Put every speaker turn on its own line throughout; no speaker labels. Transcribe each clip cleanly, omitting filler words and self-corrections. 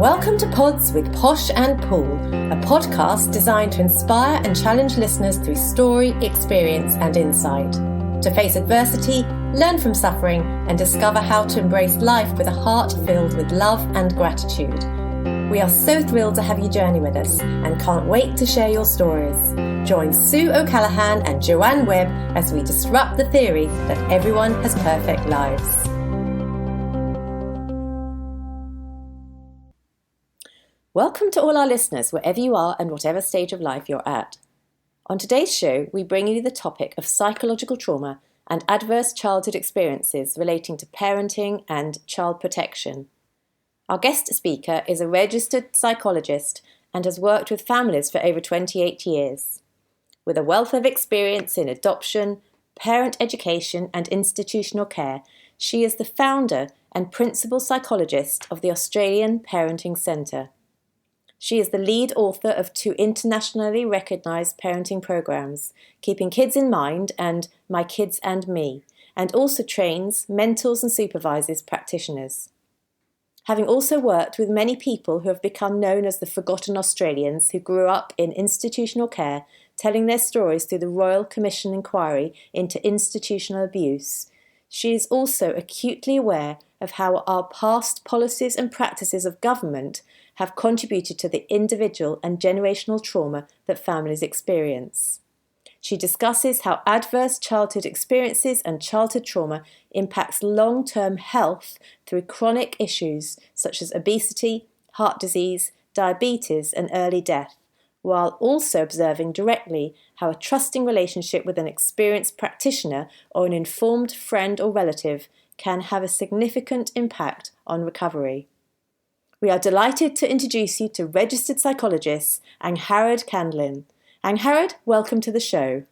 Welcome to Pods with Posh and Paul, a podcast designed to inspire and challenge listeners through story, experience and insight. To face adversity, learn from suffering and discover how to embrace life with a heart filled with love and gratitude. We are so thrilled to have you journey with us and can't wait to share your stories. Join Sue O'Callaghan and Joanne Webb as we disrupt the theory that everyone has perfect lives. Welcome to all our listeners, wherever you are and whatever stage of life you're at. On today's show, we bring you the topic of psychological trauma and adverse childhood experiences relating to parenting and child protection. Our guest speaker is a registered psychologist and has worked with families for over 28 years. With a wealth of experience in adoption, parent education and institutional care, she is the founder and principal psychologist of the Australian Parenting Centre. She is the lead author of 2 internationally recognised parenting programmes, Keeping Kids in Mind and My Kids and Me, and also trains, mentors and supervises practitioners. Having also worked with many people who have become known as the Forgotten Australians who grew up in institutional care, telling their stories through the Royal Commission inquiry into institutional abuse, she is also acutely aware of how our past policies and practices of government have contributed to the individual and generational trauma that families experience. She discusses how adverse childhood experiences and childhood trauma impacts long-term health through chronic issues such as obesity, heart disease, diabetes and early death, while also observing directly how a trusting relationship with an experienced practitioner or an informed friend or relative can have a significant impact on recovery. We are delighted to introduce you to registered psychologist Angharad Candlin. Angharad, welcome to the show.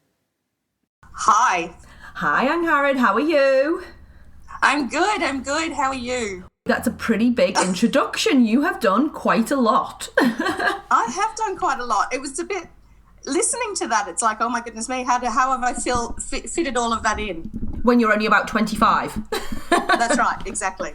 Hi.
Hi Angharad, how are you?
I'm good. How are you?
That's a pretty big introduction. You have done quite a lot.
I have done quite a lot. It was a bit, listening to that, it's like, oh my goodness me, how have I fitted all of that in?
When you're only about 25.
That's right, exactly.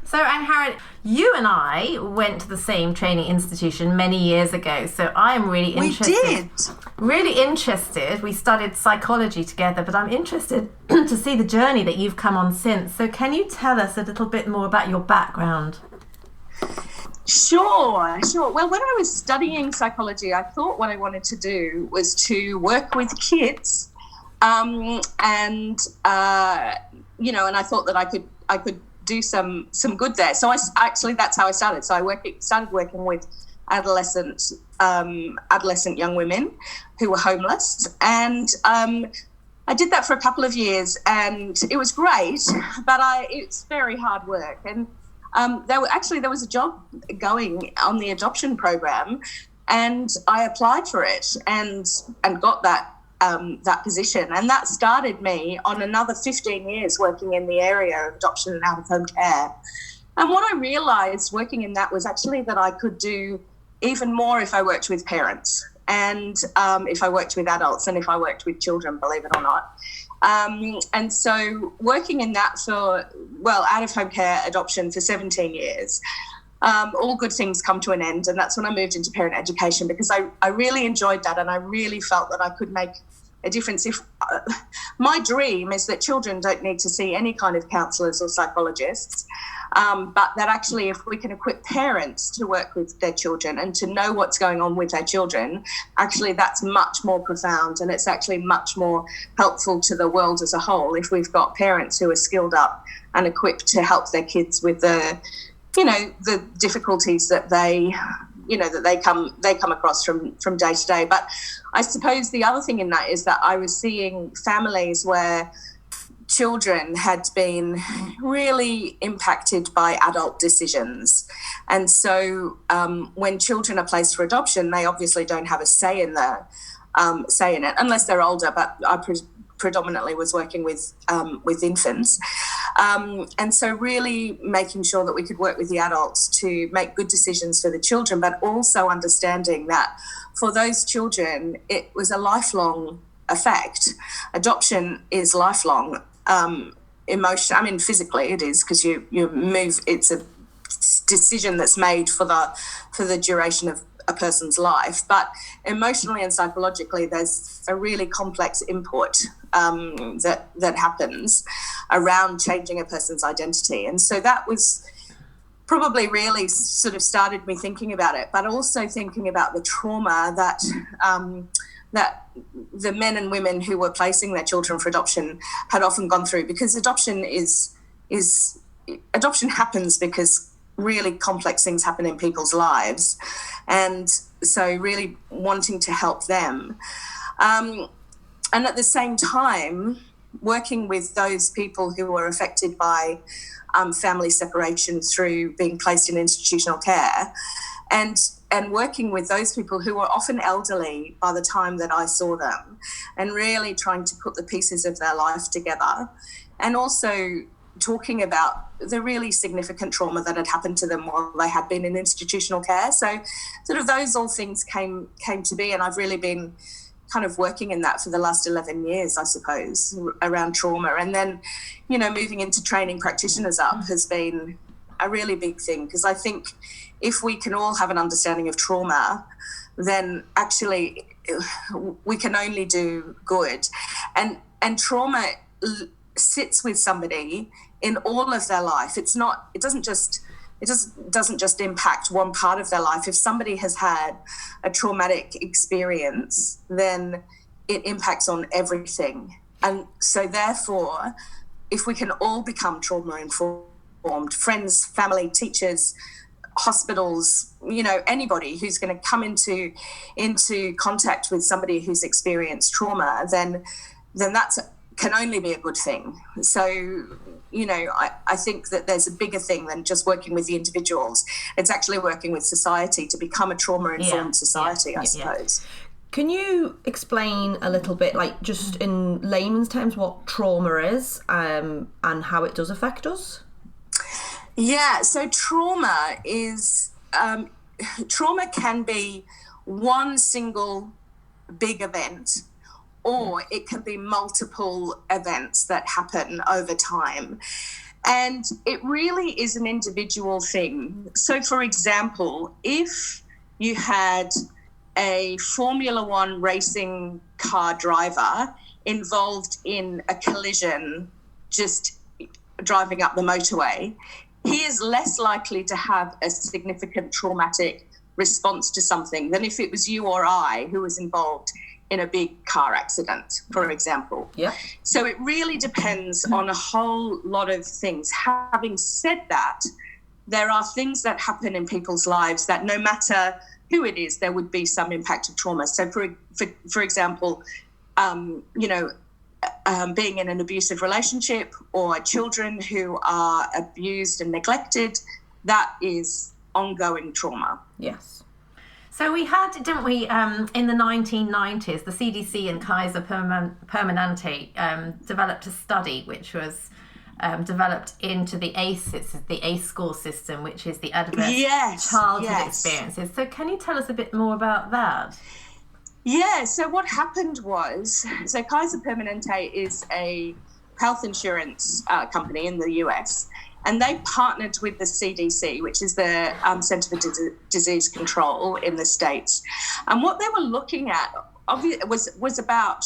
So, Angharad, you and I went to the same training institution many years ago, so I'm really interested.
We did.
Really interested. We studied psychology together, but I'm interested to see the journey that you've come on since. So can you tell us a little bit more about your background?
Sure. Well, when I was studying psychology, I thought what I wanted to do was to work with kids, and I thought that I could do some good there. So that's how I started. So I started working with adolescent young women who were homeless, and I did that for a couple of years, and it was great, but it's very hard work. And there was a job going on the adoption program, and I applied for it and got that position, and that started me on another 15 years working in the area of adoption and out-of-home care. And what I realised working in that was actually that I could do even more if I worked with parents, and if I worked with adults, and if I worked with children, believe it or not. And so working in that out-of-home care adoption for 17 years, all good things come to an end, and that's when I moved into parent education, because I really enjoyed that, and I really felt that I could make a difference. If my dream is that children don't need to see any kind of counsellors or psychologists, but that actually if we can equip parents to work with their children and to know what's going on with their children, actually that's much more profound, and it's actually much more helpful to the world as a whole if we've got parents who are skilled up and equipped to help their kids with the difficulties that they come across from day to day. But I suppose the other thing in that is that I was seeing families where children had been really impacted by adult decisions. And so when children are placed for adoption, they obviously don't have a say in it unless they're older, but I predominantly was working with infants. And so really making sure that we could work with the adults to make good decisions for the children, but also understanding that for those children, it was a lifelong effect. Adoption is lifelong. Physically it is, because you move, it's a decision that's made for the duration of a person's life. But emotionally and psychologically, there's a really complex input that happens around changing a person's identity. And so that was probably really sort of started me thinking about it, but also thinking about the trauma that the men and women who were placing their children for adoption had often gone through, because adoption happens because really complex things happen in people's lives. And so really wanting to help them. And at the same time, working with those people who were affected by family separation through being placed in institutional care, and working with those people who were often elderly by the time that I saw them, and really trying to put the pieces of their life together, and also talking about the really significant trauma that had happened to them while they had been in institutional care. So sort of those all things came to be, and I've really been kind of working in that for the last 11 years, I suppose, around trauma. And then, moving into training practitioners up has been a really big thing, because I think if we can all have an understanding of trauma, then actually we can only do good. And trauma sits with somebody in all of their life. It doesn't just impact one part of their life. If somebody has had a traumatic experience, then it impacts on everything. And so therefore, if we can all become trauma-informed, friends, family, teachers, hospitals, anybody who's going to come into contact with somebody who's experienced trauma, then that's can only be a good thing. So, I think that there's a bigger thing than just working with the individuals. It's actually working with society to become a trauma-informed society, I suppose.
Can you explain a little bit, like just in layman's terms, what trauma is and how it does affect us?
Yeah, so trauma can be one single big event, or it can be multiple events that happen over time. And it really is an individual thing. So, for example, if you had a Formula One racing car driver involved in a collision just driving up the motorway, he is less likely to have a significant traumatic response to something than if it was you or I who was involved in a big car accident, for example.
Yeah.
So it really depends on a whole lot of things. Having said that, there are things that happen in people's lives that no matter who it is, there would be some impact of trauma. So for example, being in an abusive relationship, or children who are abused and neglected, that is ongoing trauma.
Yes.
So we had, didn't we, in the 1990s, the CDC and Kaiser Permanente developed a study which was developed into the ACE, it's the ACE score system, which is the Adverse Childhood Experiences. So can you tell us a bit more about that?
Yeah, so what happened was, so Kaiser Permanente is a health insurance company in the US, and they partnered with the CDC, which is the Centre for Disease Control in the States. And what they were looking at was about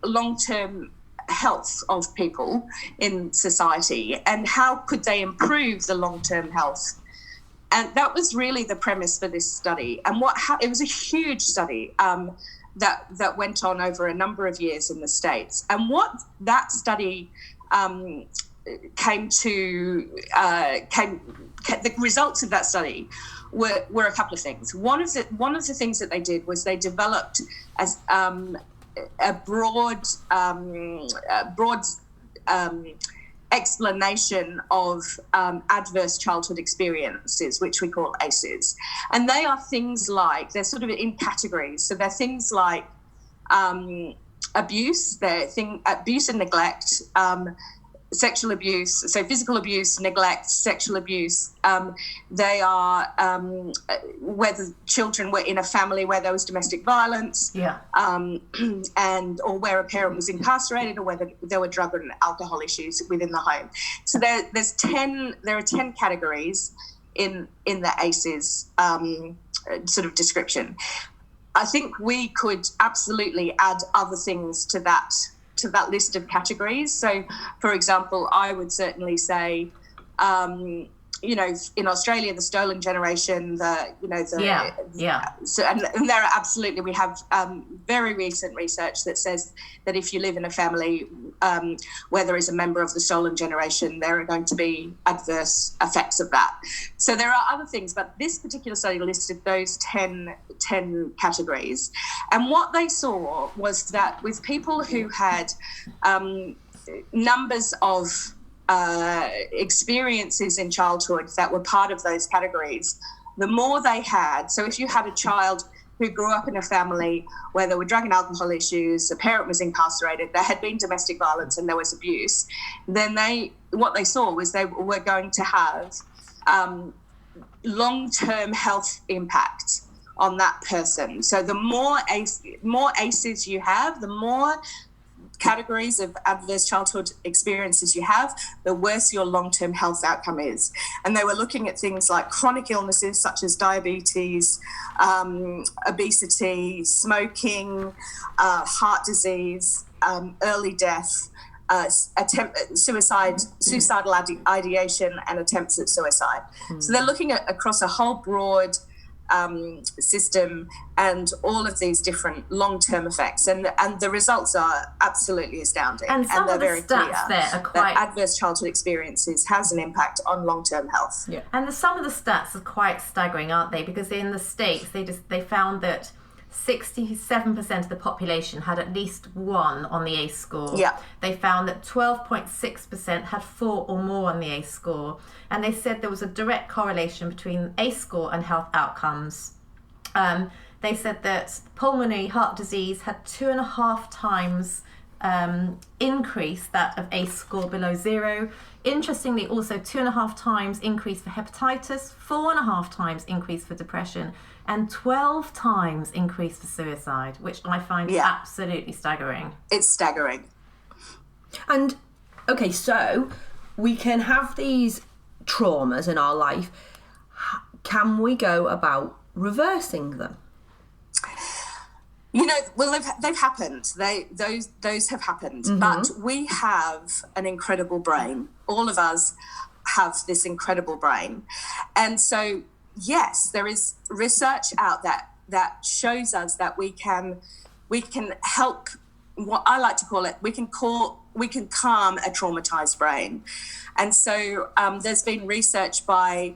long-term health of people in society and how could they improve the long-term health. And that was really the premise for this study. And it was a huge study that went on over a number of years in the States. And what that study the results of that study were a couple of things. One of the things that they did was they developed as a broad explanation of adverse childhood experiences, which we call ACEs. And they are things like, they're sort of in categories. So they're things like abuse, abuse and neglect, sexual abuse, so physical abuse, neglect, sexual abuse. They are whether children were in a family where there was domestic violence, or where a parent was incarcerated, or whether there were drug and alcohol issues within the home. So there are 10 categories, in the ACEs sort of description. I think we could absolutely add other things to that list of categories. So, for example, I would certainly say, in Australia, the stolen generation, So, and there are absolutely, we have very recent research that says that if you live in a family where there is a member of the stolen generation, there are going to be adverse effects of that. So there are other things, but this particular study listed those 10 categories. And what they saw was that with people who had numbers of experiences in childhood that were part of those categories, the more they had. So if you had a child who grew up in a family where there were drug and alcohol issues, a parent was incarcerated, there had been domestic violence and there was abuse, then what they saw was they were going to have long-term health impact on that person. So the more ACEs you have, the more categories of adverse childhood experiences you have, the worse your long-term health outcome is. And they were looking at things like chronic illnesses such as diabetes, obesity, smoking, heart disease, early death, suicidal ideation, and attempts at suicide. So they're looking at across a whole broad system and all of these different long-term effects, and the results are absolutely astounding.
And some
they're
of the
very
stats
clear
there are quite...
that adverse childhood experiences has an impact on long-term health.
Yeah. And some of the stats are quite staggering, aren't they? Because in the States, they found that 67% of the population had at least 1 on the ACE score.
Yeah.
They found that 12.6% had 4 or more on the ACE score. And they said there was a direct correlation between ACE score and health outcomes. They said that pulmonary heart disease had 2.5 times increase that of ACE score below 0. Interestingly, also 2.5 times increase for hepatitis, 4.5 times increase for depression, and 12 times increase for suicide, which I find absolutely staggering.
It's staggering.
And, okay, so we can have these traumas in our life. Can we go about reversing them?
Well, they've happened. Those have happened. Mm-hmm. But we have an incredible brain. All of us have this incredible brain. And so, yes, there is research out that shows us that we can help, what I like to call it, we can calm a traumatized brain. And so there's been research by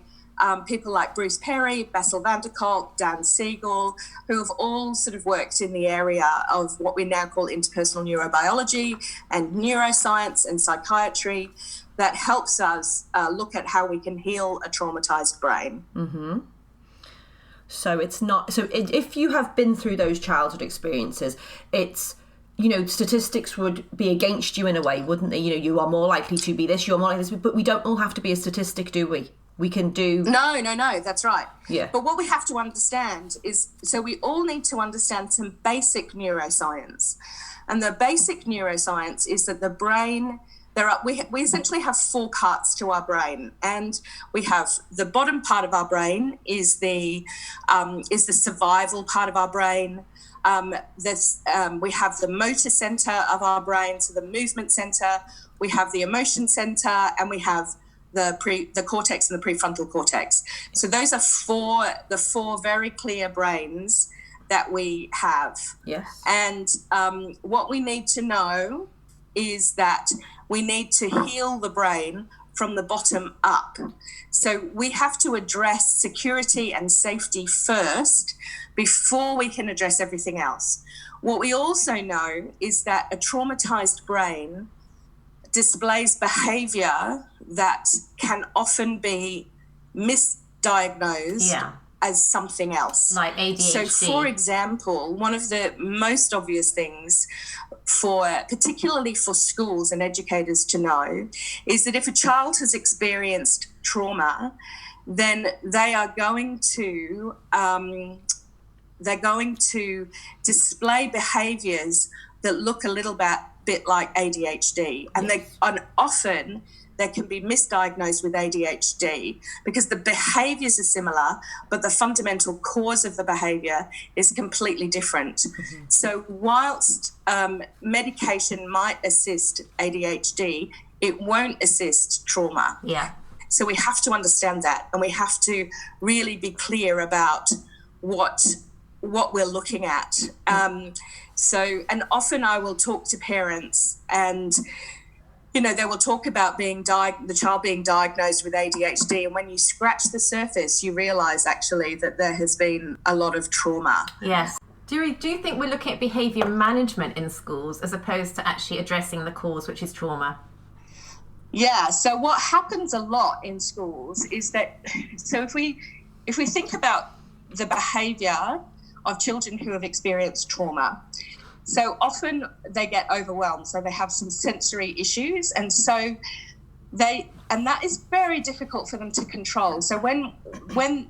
people like Bruce Perry, Bessel van der Kolk, Dan Siegel, who have all sort of worked in the area of what we now call interpersonal neurobiology and neuroscience and psychiatry that helps us look at how we can heal a traumatized brain.
Mm-hmm. So it's not... So if you have been through those childhood experiences, it's... statistics would be against you in a way, wouldn't they? You are more likely to be this, you're more likely to be... But we don't all have to be a statistic, do we? We can do...
No, that's right.
Yeah.
But what we have to understand is... So we all need to understand some basic neuroscience. And the basic neuroscience is that the brain... We essentially have 4 parts to our brain, and we have the bottom part of our brain is the survival part of our brain. We have the motor center of our brain, so the movement center. We have the emotion center, and we have the cortex and the prefrontal cortex. So those are the four very clear brains that we have.
Yes.
And what we need to know is that we need to heal the brain from the bottom up. So we have to address security and safety first before we can address everything else. What we also know is that a traumatized brain displays behavior that can often be misdiagnosed as something else.
Like ADHD.
So, for example, one of the most obvious things particularly for schools and educators to know is that if a child has experienced trauma, then they are going to display behaviours that look a little bit like ADHD, and often they can be misdiagnosed with ADHD because the behaviours are similar, but the fundamental cause of the behaviour is completely different. Mm-hmm. So whilst medication might assist ADHD, it won't assist trauma.
Yeah.
So we have to understand that, and we have to really be clear about what we're looking at. And often I will talk to parents, and they will talk about the child being diagnosed with ADHD, and when you scratch the surface, you realise actually that there has been a lot of trauma.
Yes. Do you think we're looking at behaviour management in schools as opposed to actually addressing the cause, which is trauma?
Yeah, so what happens a lot in schools is that, so if we think about the behaviour of children who have experienced trauma, so often they get overwhelmed, so they have some sensory issues, and that is very difficult for them to control. So when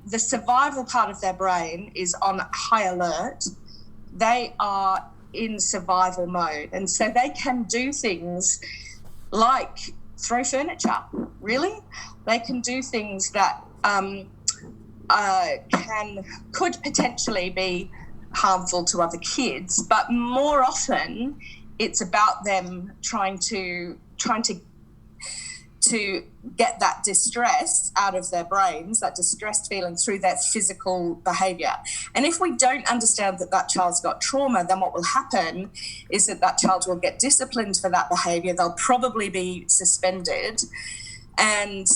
the survival part of their brain is on high alert, they are in survival mode, and so they can do things like throw furniture, really. They can do things that could potentially be harmful to other kids, but more often it's about them trying to get that distress out of their brains, that distressed feeling, through their physical behaviour. And if we don't understand that child's got trauma, then what will happen is that child will get disciplined for that behaviour. They'll probably be suspended, and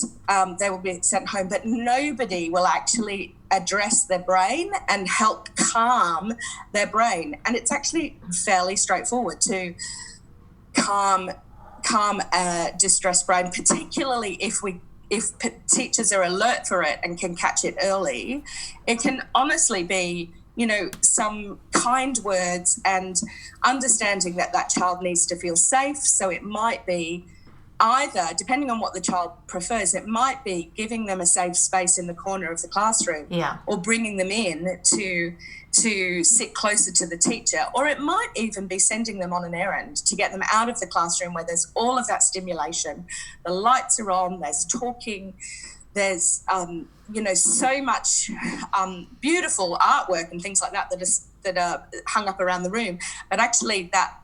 they will be sent home, but nobody will actually address their brain and help calm their brain. And it's actually fairly straightforward to calm a distressed brain, particularly if teachers are alert for it and can catch it early. It can honestly be, some kind words and understanding that child needs to feel safe. So it might be either, depending on what the child prefers, it might be giving them a safe space in the corner of the classroom, or bringing them in to sit closer to the teacher, or it might even be sending them on an errand to get them out of the classroom where there's all of that stimulation. The lights are on, there's talking, there's so much beautiful artwork and things like that are hung up around the room, but actually that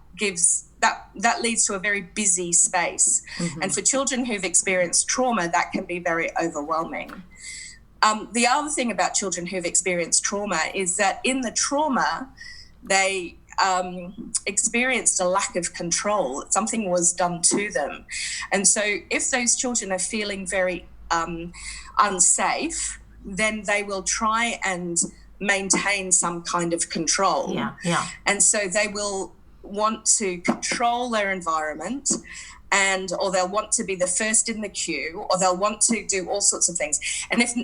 leads to a very busy space. Mm-hmm. And for children who've experienced trauma, that can be very overwhelming. The other thing about children who've experienced trauma is that in the trauma, they experienced a lack of control. Something was done to them. And so if those children are feeling very unsafe, then they will try and maintain some kind of control.
Yeah.
And so they will want to control their environment, or they'll want to be the first in the queue, or they'll want to do all sorts of things. And if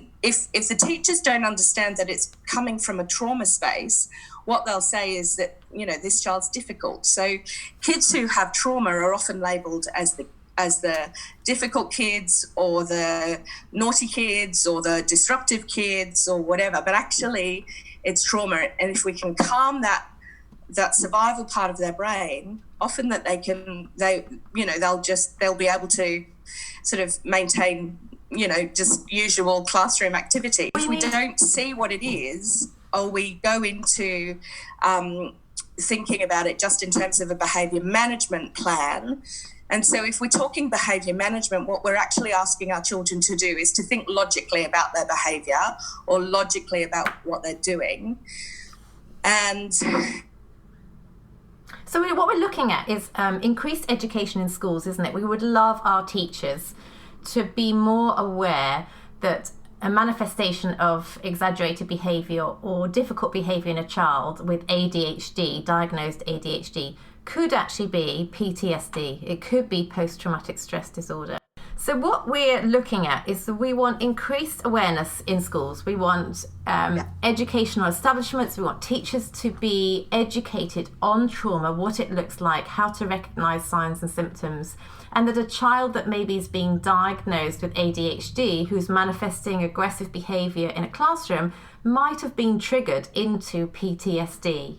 the teachers don't understand that it's coming from a trauma space, what they'll say is that, this child's difficult. So kids who have trauma are often labelled as the difficult kids, or the naughty kids, or the disruptive kids, or whatever. But actually it's trauma. And if we can calm that survival part of their brain, often that they'll be able to sort of maintain, just usual classroom activity. If we don't see what it is, or we go into thinking about it just in terms of a behaviour management plan. And so if we're talking behaviour management, what we're actually asking our children to do is to think logically about their behaviour, or logically about what they're doing. And
so what we're looking at is increased education in schools, isn't it? We would love our teachers to be more aware that a manifestation of exaggerated behaviour or difficult behaviour in a child with ADHD, diagnosed ADHD, could actually be PTSD. It could be post-traumatic stress disorder. So what we're looking at is that we want increased awareness in schools. We want educational establishments. We want teachers to be educated on trauma, what it looks like, how to recognise signs and symptoms, and that a child that maybe is being diagnosed with ADHD, who's manifesting aggressive behaviour in a classroom, might have been triggered into PTSD.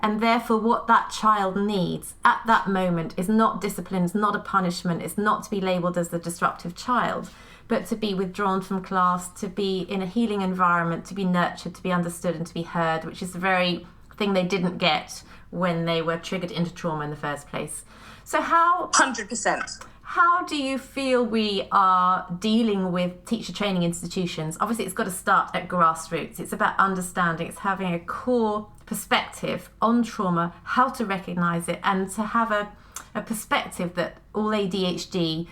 And therefore what that child needs at that moment is not discipline, it's not a punishment, it's not to be labelled as the disruptive child, but to be withdrawn from class, to be in a healing environment, to be nurtured, to be understood and to be heard, which is the very thing they didn't get when they were triggered into trauma in the first place. So
100%.
How do you feel we are dealing with teacher training institutions? Obviously, it's got to start at grassroots. It's about understanding, it's having a core perspective on trauma, how to recognise it, and to have a perspective that all ADHD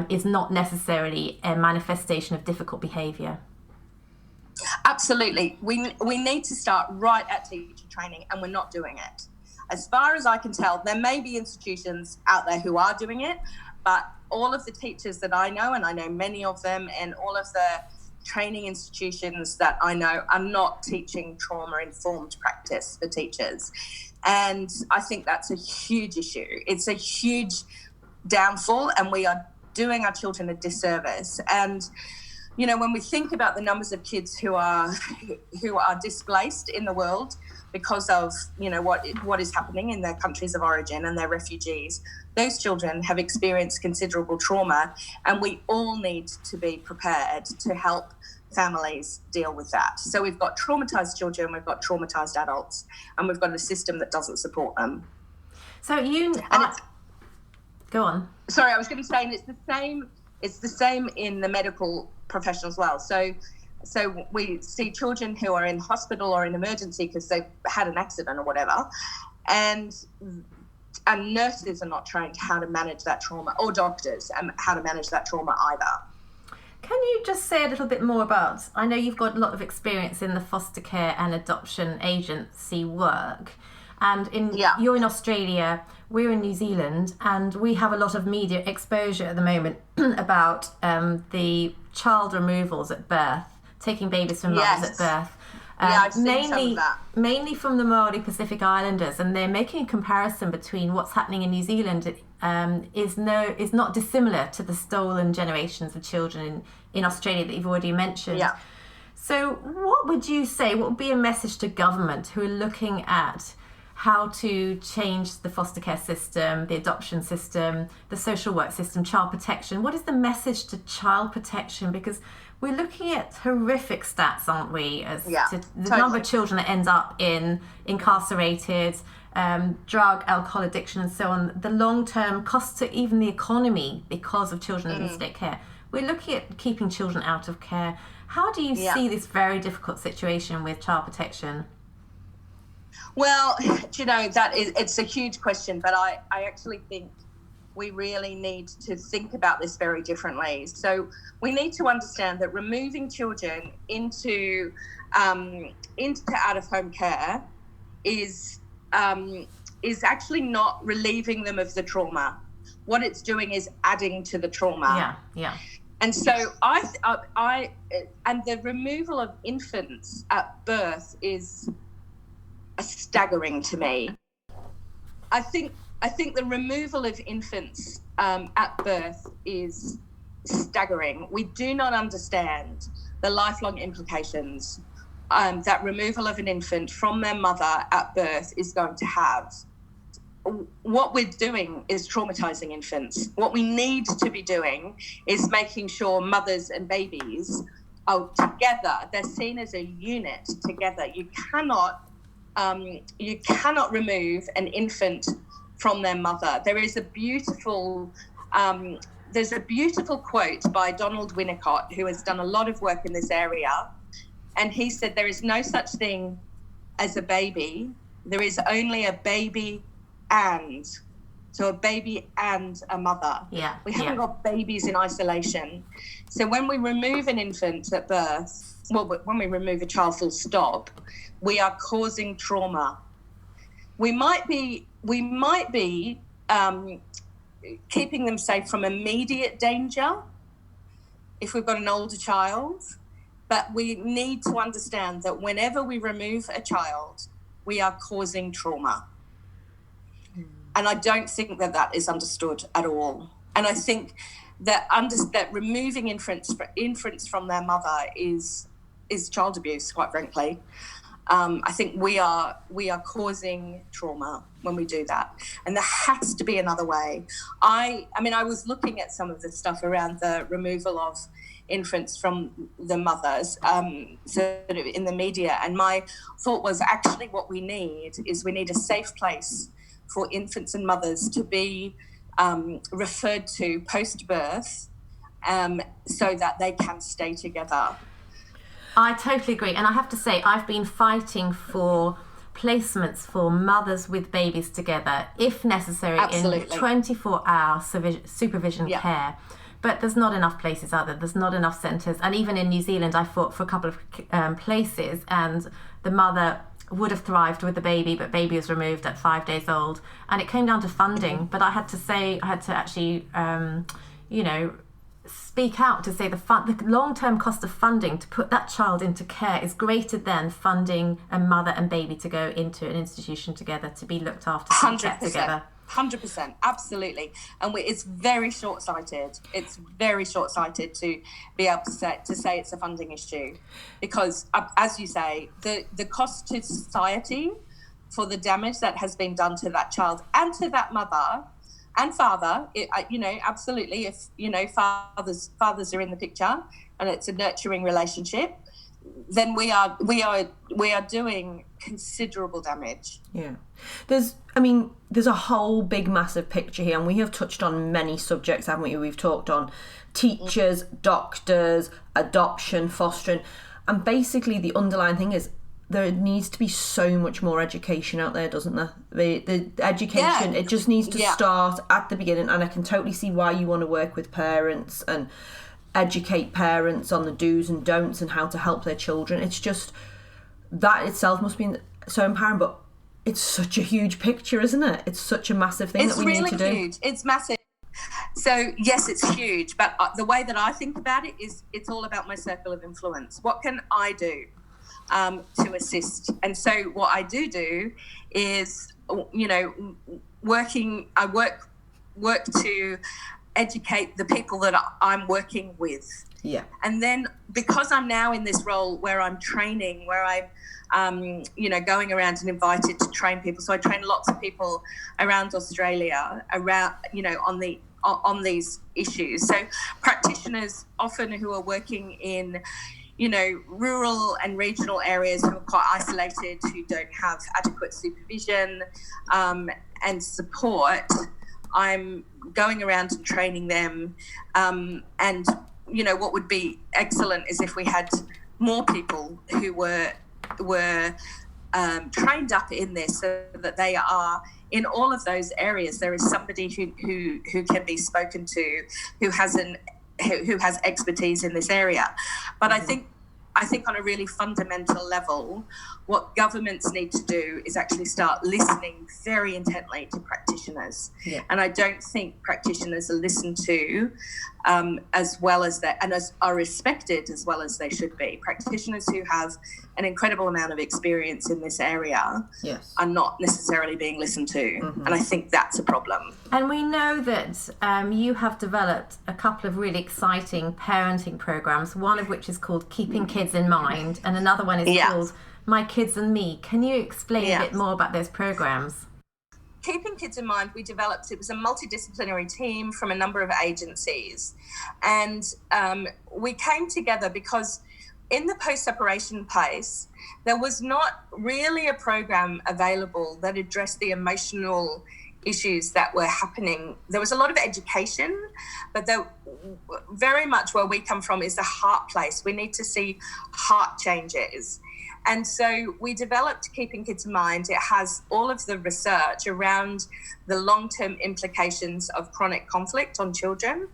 is not necessarily a manifestation of difficult behaviour.
Absolutely. We need to start right at teacher training, and we're not doing it. As far as I can tell, there may be institutions out there who are doing it, but all of the teachers that I know, and I know many of them, and all of the training institutions that I know are not teaching trauma-informed practice for teachers. And I think that's a huge issue. It's a huge downfall, and we are doing our children a disservice. And you know, when we think about the numbers of kids who are displaced in the world because of, you know, what is happening in their countries of origin and their refugees, those children have experienced considerable trauma, and we all need to be prepared to help families deal with that. So we've got traumatized children, we've got traumatized adults, and we've got a system that doesn't support them.
So go on.
Sorry, I was going to say, and it's the same in the medical profession as well. So we see children who are in hospital or in emergency because they've had an accident or whatever, and nurses are not trained how to manage that trauma, or doctors how to manage that trauma either.
Can you just say a little bit more about, I know you've got a lot of experience in the foster care and adoption agency work, and you're in Australia, we're in New Zealand, and we have a lot of media exposure at the moment about the child removals at birth, taking babies from mothers at birth.
I've seen some of that.
Mainly from the Maori Pacific Islanders, and they're making a comparison between what's happening in New Zealand is not dissimilar to the stolen generations of children in Australia that you've already mentioned.
Yeah.
So what would you say, what would be a message to government who are looking at how to change the foster care system, the adoption system, the social work system, child protection? What is the message to child protection? Because we're looking at horrific stats, aren't we, as to the number of children that end up incarcerated, drug, alcohol addiction and so on, the long-term costs to even the economy because of children in state care. We're looking at keeping children out of care. How do you see this very difficult situation with child protection?
Well, you know, it's a huge question, but I actually think we really need to think about this very differently. So we need to understand that removing children into out-of-home care is actually not relieving them of the trauma. What it's doing is adding to the trauma.
Yeah.
And so and the removal of infants at birth is staggering to me. I think the removal of infants at birth is staggering. We do not understand the lifelong implications that removal of an infant from their mother at birth is going to have. What we're doing is traumatizing infants. What we need to be doing is making sure mothers and babies are together. They're seen as a unit together. You cannot remove an infant from their mother. There's a beautiful quote by Donald Winnicott, who has done a lot of work in this area, and he said there is no such thing as a baby. There is only a baby and. So a baby and a mother.
Yeah.
We haven't got babies in isolation. So when we remove an infant at birth, when we remove a child full stop, we are causing trauma. We might be keeping them safe from immediate danger if we've got an older child, but we need to understand that whenever we remove a child, we are causing trauma. And I don't think that is understood at all. And I think that removing infants from their mother is child abuse, quite frankly. I think we are causing trauma when we do that, and there has to be another way. I mean, I was looking at some of the stuff around the removal of infants from the mothers, sort of in the media, and my thought was actually what we need a safe place for infants and mothers to be referred to post-birth, so that they can stay together.
I totally agree. And I have to say, I've been fighting for placements for mothers with babies together, if necessary,
Absolutely.
in 24-hour supervision care. But there's not enough places out there. There's not enough centres. And even in New Zealand, I fought for a couple of places, and the mother would have thrived with the baby, but baby was removed at 5 days old. And it came down to funding. But I had to actually, speak out to say the long-term cost of funding to put that child into care is greater than funding a mother and baby to go into an institution together to be looked after,
100%,
together.
100%, absolutely. And it's very short-sighted. It's very short-sighted to be able to say it's a funding issue, because, as you say, the cost to society for the damage that has been done to that child and to that mother and father, absolutely. If fathers are in the picture, and it's a nurturing relationship, then we are doing considerable damage.
Yeah, there's a whole big massive picture here, and we have touched on many subjects, haven't we? We've talked on teachers, doctors, adoption, fostering, and basically the underlying thing is there needs to be so much more education out there, doesn't there? The education, it just needs to start at the beginning, and I can totally see why you want to work with parents and educate parents on the do's and don'ts and how to help their children. It's just, that itself must be so empowering, but it's such a huge picture, isn't it? It's such a massive thing that we need to do. It's
really huge. It's massive. So, yes, it's huge, but the way that I think about it is it's all about my circle of influence. What can I do to assist? And so what I do is, I work to educate the people that I'm working with.
Yeah.
And then because I'm now in this role where I'm training, where I'm, going around and invited to train people. So I train lots of people around Australia, on these issues. So practitioners often who are working in, rural and regional areas who are quite isolated, who don't have adequate supervision and support, I'm going around and training them. And, what would be excellent is if we had more people who were trained up in this, so that they are in all of those areas. There is somebody who can be spoken to, who has expertise in this area. But
Mm-hmm.
I think on a really fundamental level, what governments need to do is actually start listening very intently to practitioners.
Yeah.
And I don't think practitioners are listened to as well as they, and are respected as well as they should be. Practitioners who have an incredible amount of experience in this area are not necessarily being listened to. Mm-hmm. And I think that's a problem.
And we know that you have developed a couple of really exciting parenting programs, one of which is called Keeping Kids in Mind, and another one is called My Kids and Me. Can you explain a bit more about those programs?
Keeping Kids in Mind, it was a multidisciplinary team from a number of agencies. And we came together because in the post-separation place, there was not really a program available that addressed the emotional issues that were happening. There was a lot of education, but very much where we come from is the heart place. We need to see heart changes. And so we developed Keeping Kids in Mind. It has all of the research around the long-term implications of chronic conflict on children.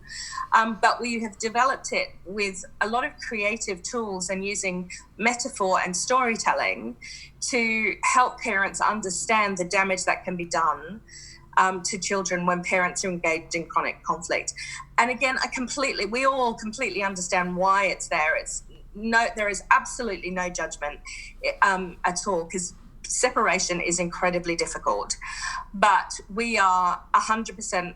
But we have developed it with a lot of creative tools and using metaphor and storytelling to help parents understand the damage that can be done to children when parents are engaged in chronic conflict. And again, we all completely understand why it's there. There is absolutely no judgment at all, because separation is incredibly difficult. But we are 100%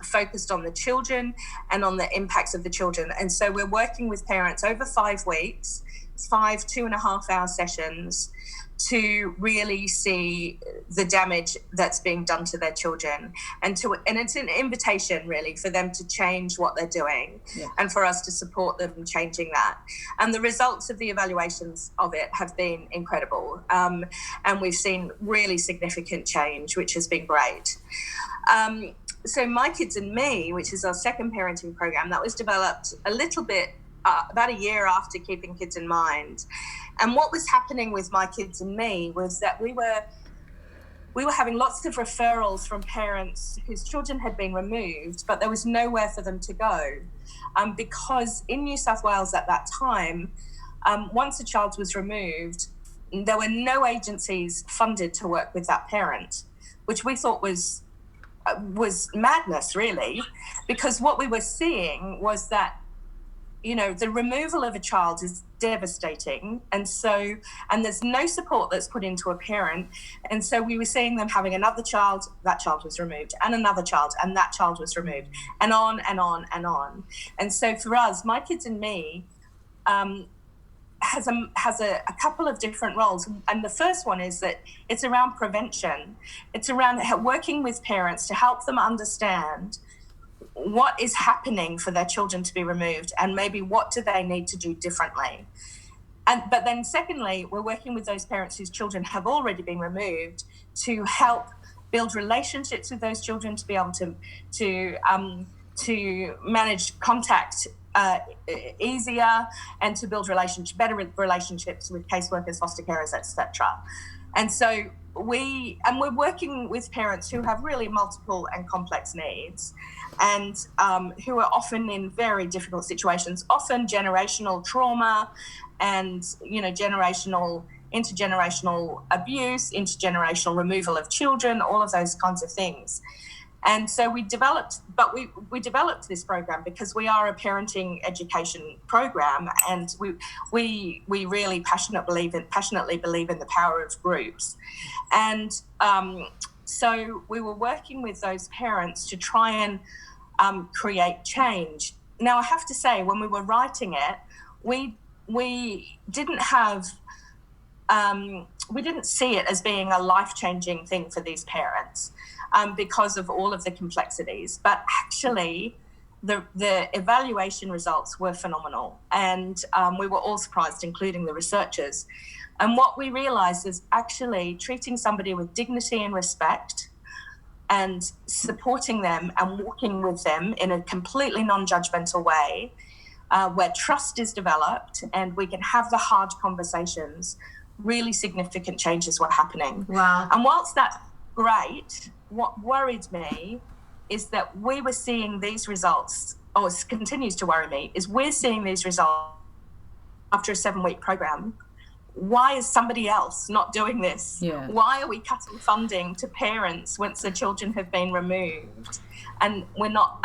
focused on the children and on the impacts of the children. And so we're working with parents over 5 weeks, 5 2.5-hour sessions, to really see the damage that's being done to their children, and it's an invitation really for them to change what they're doing, and for us to support them in changing that. And the results of the evaluations of it have been incredible, and we've seen really significant change, which has been great. So My Kids and Me, which is our second parenting program, that was developed a little bit about a year after Keeping Kids in Mind. And what was happening with My Kids and Me was that we were having lots of referrals from parents whose children had been removed, but there was nowhere for them to go, because in New South Wales at that time, once a child was removed, there were no agencies funded to work with that parent, which we thought was madness, really, because what we were seeing was that, the removal of a child is devastating, and there's no support that's put into a parent, and so we were seeing them having another child, that child was removed, and another child, and that child was removed, and on and on and on. And so for us, My Kids and Me has a couple of different roles, and the first one is that it's around prevention. It's around working with parents to help them understand what is happening for their children to be removed, and maybe what do they need to do differently. But then secondly, we're working with those parents whose children have already been removed to help build relationships with those children, to be able to manage contact easier, and to build better relationships with caseworkers, foster carers, etc. And so we're working with parents who have really multiple and complex needs, and who are often in very difficult situations, often generational trauma, and intergenerational abuse, intergenerational removal of children, all of those kinds of things. And so we developed this program because we are a parenting education program, and we really passionately believe in the power of groups. And so we were working with those parents to try and create change. Now, I have to say, when we were writing it, we didn't see it as being a life-changing thing for these parents, because of all of the complexities. But actually, the evaluation results were phenomenal, and we were all surprised, including the researchers. And what we realised is actually treating somebody with dignity and respect, and supporting them and walking with them in a completely non-judgmental way, where trust is developed and we can have the hard conversations, really significant changes were happening.
Wow.
And whilst that's great, what worried me is that we were seeing these results, or it continues to worry me, is we're seeing these results after a 7-week program. Why is somebody else not doing this?
Yeah.
Why are we cutting funding to parents once the children have been removed, and we're not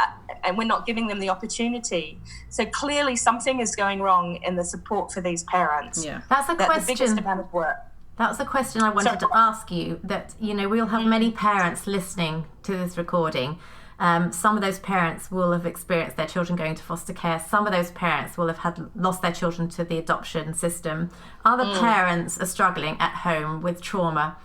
giving them the opportunity? So clearly something is going wrong in the support for these parents.
Yeah.
That's a question.
The biggest amount of work.
That's a question I wanted to ask you, that, we'll have many parents listening to this recording. Some of those parents will have experienced their children going to foster care. Some of those parents will have lost their children to the adoption system. Other parents are struggling at home with trauma.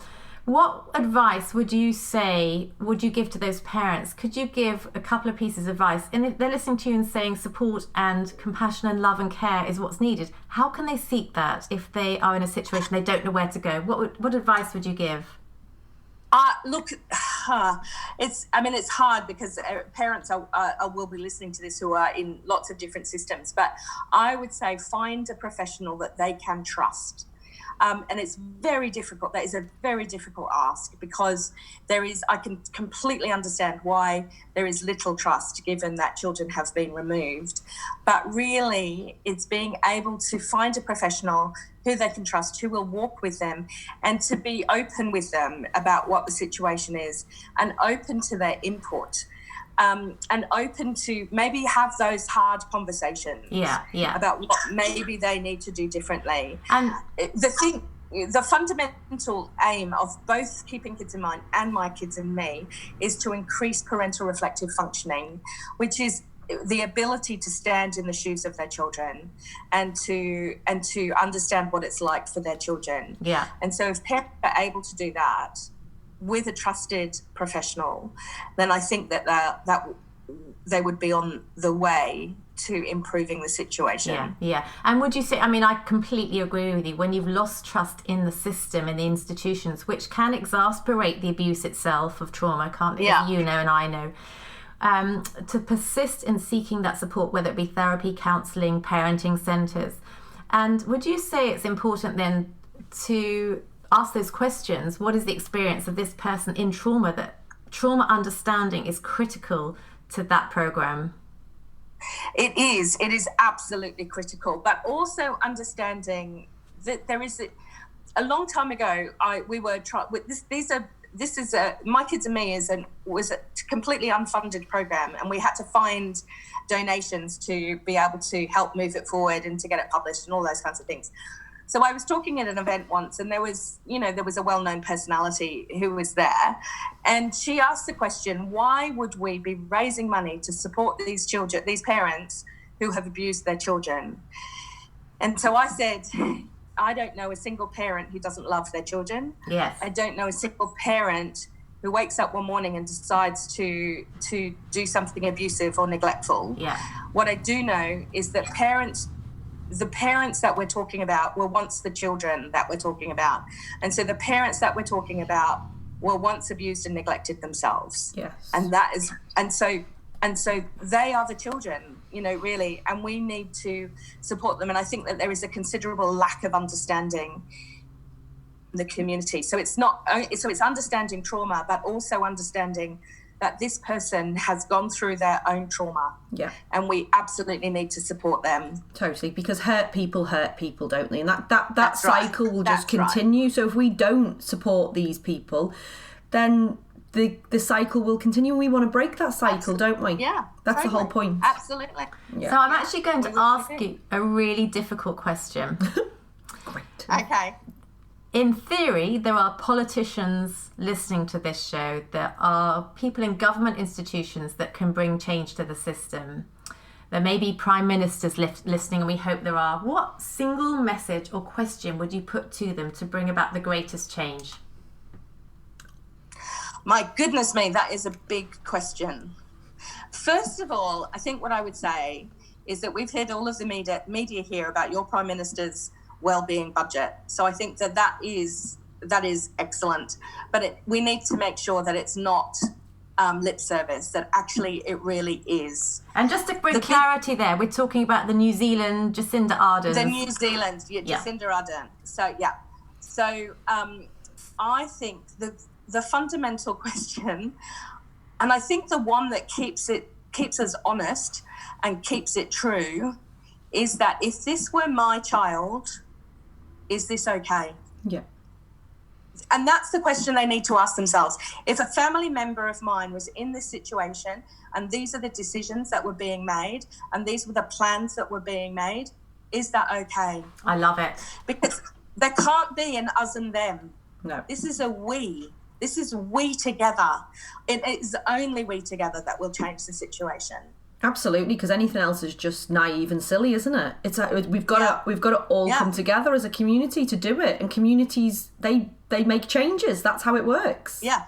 What advice would you give to those parents? Could you give a couple of pieces of advice? And if they're listening to you and saying support and compassion and love and care is what's needed, how can they seek that if they are in a situation they don't know where to go? What advice would you give?
Look, it's hard because parents will be listening to this who are in lots of different systems. But I would say find a professional that they can trust. And it's very difficult. That is a very difficult ask, because I can completely understand why there is little trust given that children have been removed. But really, it's being able to find a professional who they can trust, who will walk with them, and to be open with them about what the situation is, and open to their input. And open to maybe have those hard conversations
about
what maybe they need to do differently.
And
the thing, the fundamental aim of both Keeping Kids in Mind and My Kids and Me is to increase parental reflective functioning, which is the ability to stand in the shoes of their children and to understand what it's like for their children.
Yeah.
And so if parents are able to do that with a trusted professional, then I think that they would be on the way to improving the situation.
Yeah. And would you say, I mean, I completely agree with you, when you've lost trust in the system, in the institutions, which can exacerbate the abuse itself of trauma, can't it?
Yeah.
You know, and I know. To persist in seeking that support, whether it be therapy, counselling, parenting centres. And would you say it's important then to ask those questions? What is the experience of this person in trauma? That trauma understanding is critical to that programme.
It is absolutely critical, but also understanding that there is a long time ago. This is My Kids and Me was a completely unfunded program, and we had to find donations to be able to help move it forward and to get it published and all those kinds of things. So I was talking at an event once, and there was a well-known personality who was there, and she asked the question, why would we be raising money to support these children, these parents who have abused their children? And so I said, I don't know a single parent who doesn't love their children.
Yes.
I don't know a single parent who wakes up one morning and decides to do something abusive or neglectful.
Yeah.
What I do know is that the parents that we're talking about were once the children that we're talking about. And so the parents that we're talking about were once abused and neglected themselves.
Yes.
And so they are the children, really, and we need to support them. And I think that there is a considerable lack of understanding in the community. So it's understanding trauma, but also understanding that this person has gone through their own trauma.
Yeah. And
we absolutely need to support them.
Totally, because hurt people, don't they? And that cycle
right.
will just continue. Right. So if we don't support these people, then the cycle will continue. We want to break that cycle, don't we?
Yeah.
That's
totally.
the whole point.
Absolutely.
Yeah. So I'm actually going to ask you a really difficult question.
Great.
Okay.
In theory, there are politicians listening to this show. There are people in government institutions that can bring change to the system. There may be prime ministers listening, and we hope there are. What single message or question would you put to them to bring about the greatest change?
My goodness me, that is a big question. First of all, I think what I would say is that we've heard all of the media here about your Prime Minister's wellbeing budget. So I think that is excellent. But we need to make sure that it's not lip service, that actually it really is.
And just to bring clarity there, we're talking about the New Zealand Jacinda Ardern.
The New Zealand, Jacinda Ardern. So, yeah. So I think the fundamental question, and I think the one that keeps us honest and keeps it true, is that if this were my child, is this okay?
Yeah.
And that's the question they need to ask themselves. If a family member of mine was in this situation and these are the decisions that were being made and these were the plans that were being made, is that okay?
I love it.
Because there can't be an us and them.
No.
This is a we. This is we together. It is only we together that will change the situation.
Absolutely, because anything else is just naive and silly, isn't it? It's like we've got to all come together as a community to do it, and communities they make changes. That's how it works.
Yeah.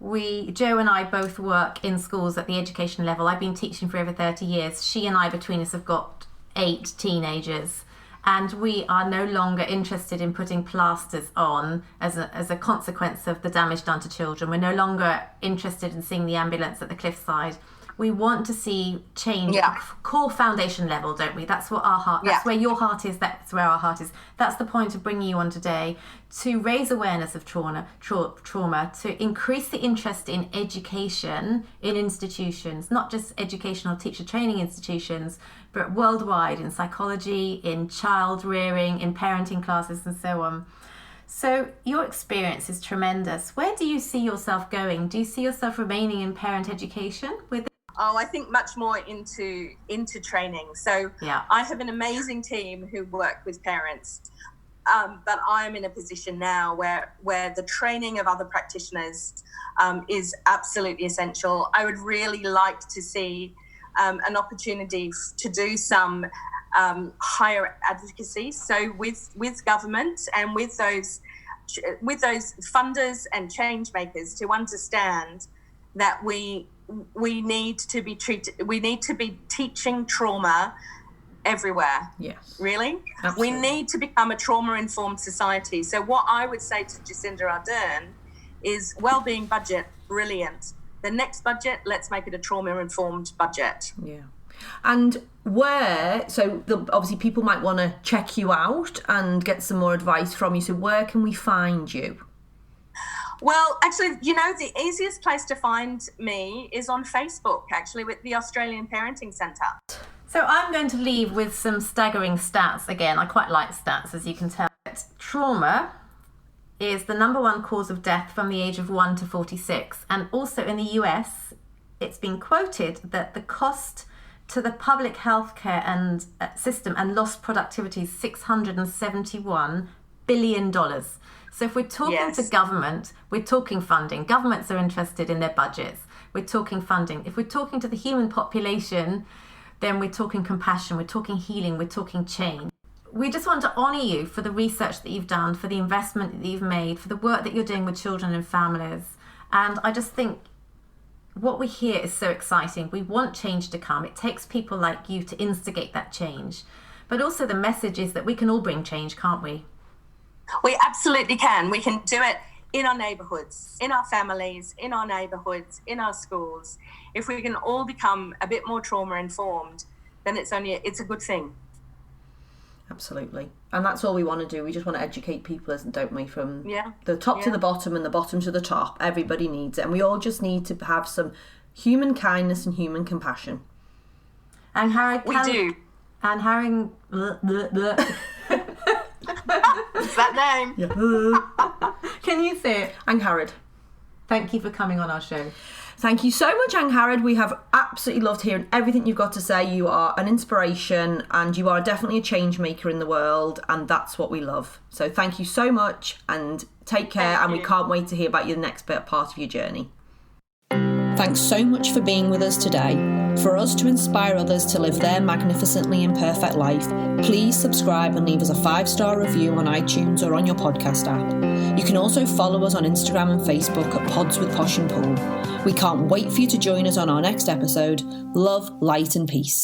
Jo and I both work in schools at the education level. I've been teaching for over 30 years. She and I, between us, have got 8 teenagers. And we are no longer interested in putting plasters on as a consequence of the damage done to children. We're no longer interested in seeing the ambulance at the cliffside. We want to see change at core foundation level, don't we? That's what our heart, that's where your heart is, that's where our heart is. That's the point of bringing you on today, to raise awareness of trauma, to increase the interest in education in institutions, not just educational teacher training institutions, but worldwide in psychology, in child rearing, in parenting classes and so on. So your experience is tremendous. Where do you see yourself going? Do you see yourself remaining in parent education with?
Oh, I think much more into training. So I have an amazing team who work with parents. but I'm in a position now where the training of other practitioners is absolutely essential. I would really like to see an opportunity to do some higher advocacy. So with government and with those funders and change makers to understand that we need to be teaching trauma everywhere.
Yes.
Really?
Absolutely.
We need to become a trauma-informed society. So what I would say to Jacinda Ardern is wellbeing budget, brilliant. The next budget, let's make it a trauma-informed budget.
Yeah. And obviously people might want to check you out and get some more advice from you. So where can we find you?
Well, actually, the easiest place to find me is on Facebook, actually, with the Australian Parenting Centre.
So I'm going to leave with some staggering stats. Again, I quite like stats, as you can tell. Trauma is the number one cause of death from the age of 1 to 46. And also in the US, it's been quoted that the cost to the public healthcare and system and lost productivity is $671 billion. So if we're talking to government, we're talking funding. Governments are interested in their budgets. We're talking funding. If we're talking to the human population, then we're talking compassion, we're talking healing, we're talking change. We just want to honour you for the research that you've done, for the investment that you've made, for the work that you're doing with children and families. And I just think what we hear is so exciting. We want change to come. It takes people like you to instigate that change. But also the message is that we can all bring change, can't we?
We absolutely can. We can do it in our neighbourhoods, in our families, in our neighbourhoods, in our schools. If we can all become a bit more trauma-informed, then it's a good thing.
Absolutely. And that's all we want to do. We just want to educate people, don't we? From the top to the bottom and the bottom to the top. Everybody needs it. And we all just need to have some human kindness and human compassion.
Angharad,
we do.
Angharad...
It's that name.
Yeah.
Can you say it?
Angharad.
Thank you for coming on our show.
Thank you so much, Angharad. We have absolutely loved hearing everything you've got to say. You are an inspiration and you are definitely a change maker in the world, and that's what we love. So thank you so much and take care, and we can't wait to hear about your next part of your journey. Thanks so much for being with us today. For us to inspire others to live their magnificently imperfect life, please subscribe and leave us a 5-star review on iTunes or on your podcast app. You can also follow us on Instagram and Facebook at Pods with Posh and Pool. We can't wait for you to join us on our next episode. Love, light and peace.